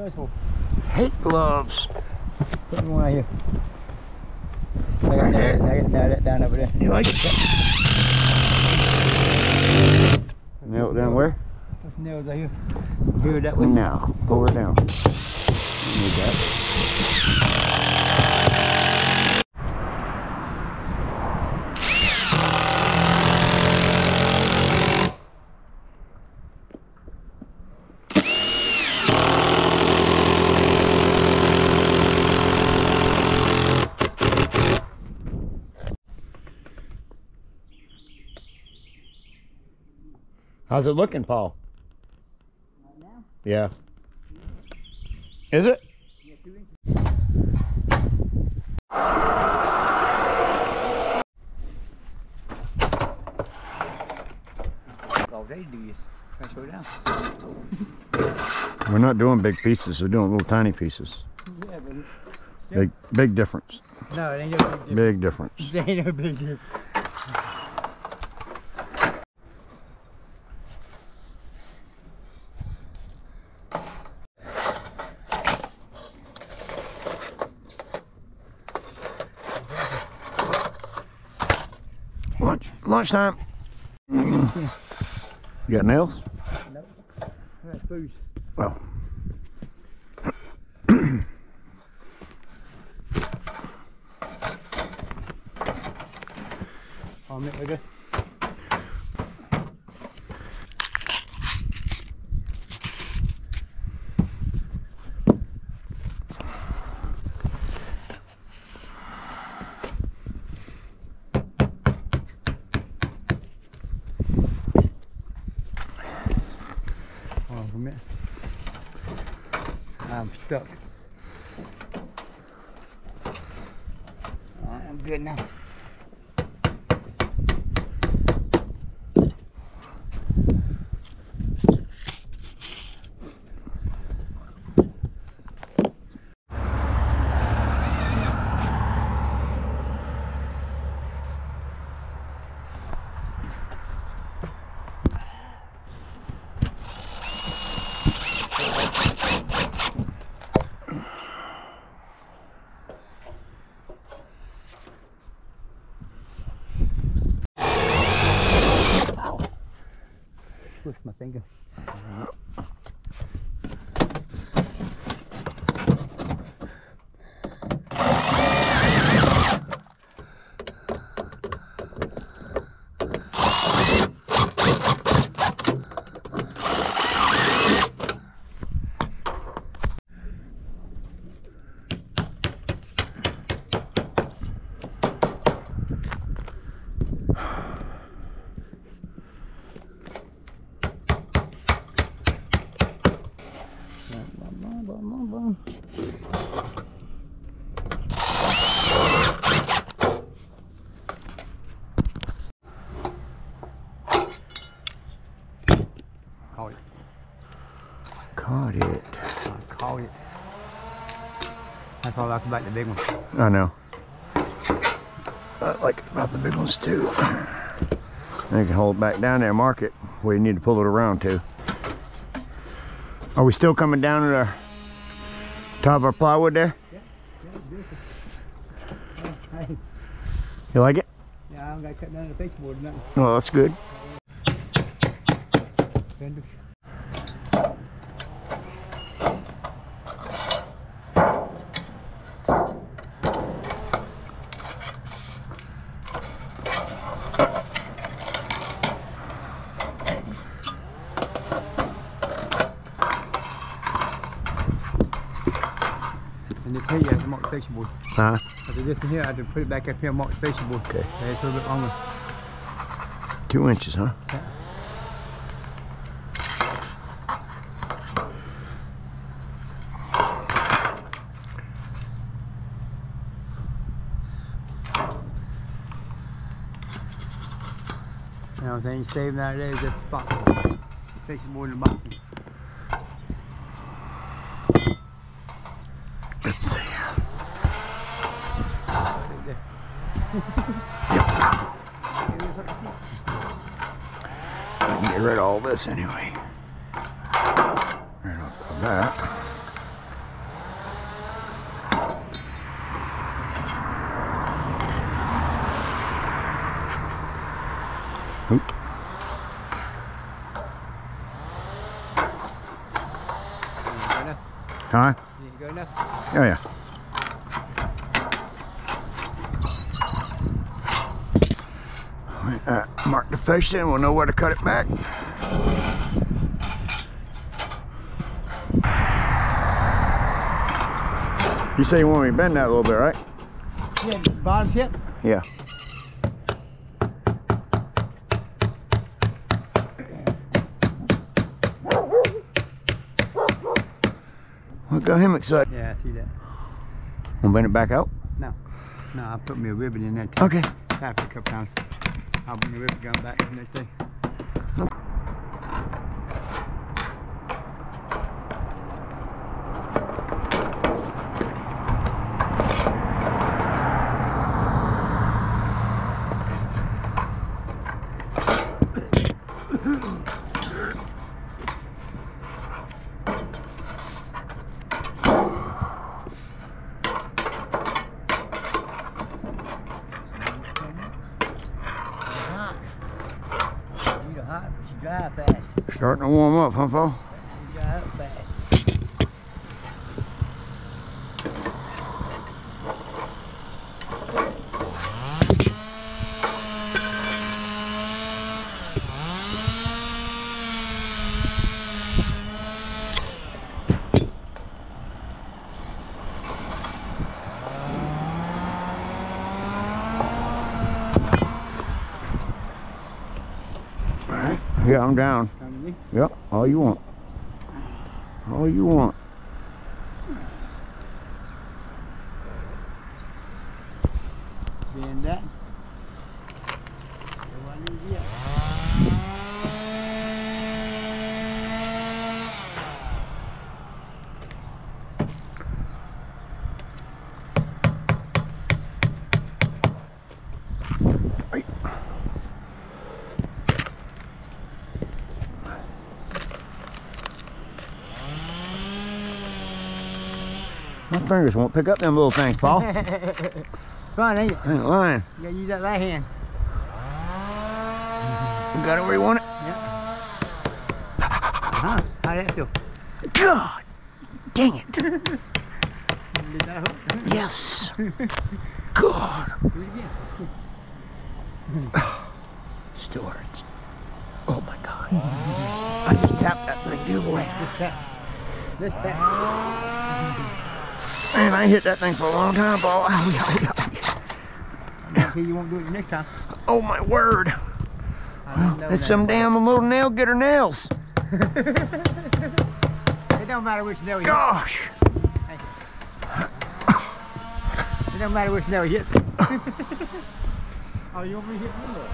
those for? Hate gloves. Put me one right here. I got that down over there. You like it? Nail it down where? What's the nails right here? Here, that way? No, pull her down. You need that. How's it looking, Paul? Right now? Yeah. Is it? Yeah, 2 inches. All they do is try to slow down. We're not doing big pieces, we're doing little tiny pieces. Yeah, but Big difference. no, it ain't no big difference. Big difference. It ain't no big difference. Lunchtime. You got nails? No. That's booze. Oh. On it, we go. I'm stuck. Alright, I'm good now. Push my finger. Caught it. Caught it. I caught it. That's all I like about the big one. I know. I like about the big ones too. You can hold it back down there and mark it where you need to pull it around to. Are we still coming down to the top of our plywood there? Yeah, beautiful. Yeah, hey. You like it? Yeah, I haven't got to cut down the baseboard or nothing. Oh, that's good. Fender. And this here you have to mark the fascia board. Huh? I said this in here, I have to put it back up here and mark the fascia board. Okay. Yeah, it's a little bit longer. 2 inches, huh? Yeah. You know what I'm saying? You save nowadays just the boxing. The fascia board and the boxing. Let's see. Get rid of all this anyway. Right off the bat. Huh? Need to go now? Oh yeah. Mark the fascia and we'll know where to cut it back. You say you want me to bend that a little bit, right? Yeah, the bottom tip. Yeah. What got him excited? Yeah, I see that. Want to bend it back out? No. No, I put me a ribbon in there too. Okay. Tap it a couple times. I'll bring the ribbon gun back the next day. Hot, but you dry fast. Starting to warm up, huh, Paul? You dry up fast. Yeah, I'm down. Yep, all you want. All you want. Bend that. My fingers won't pick up them little things, Paul. Fun, ain't it? I ain't lying. You gotta use that right hand. You got it where you want it? Yeah. How'd that feel? God dang it. Did that hook? Yes. God. Do it again. Still hurts. Oh my God. I just tapped that thing the other way. Just tap. Just tap. Man, I ain't hit that thing for a long time, Paul. Owie, owie, owie. Okay, you won't do it next time. Oh my word. Well, It's some damn little nail getter nails. It don't matter which nail you hit. Gosh. It don't matter which nail you hit. Oh, you want me to hit one more?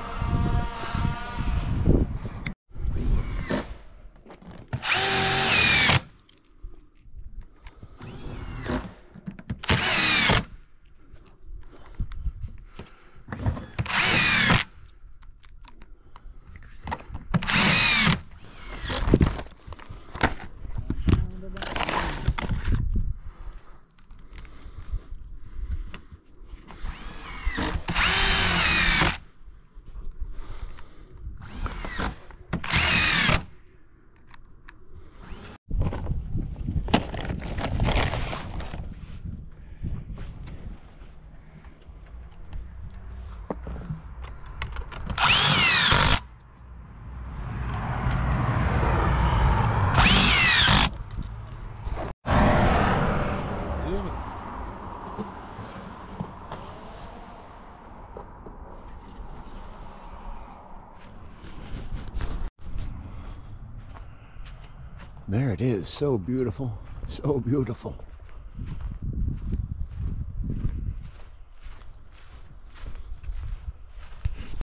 There it is. So beautiful. So beautiful.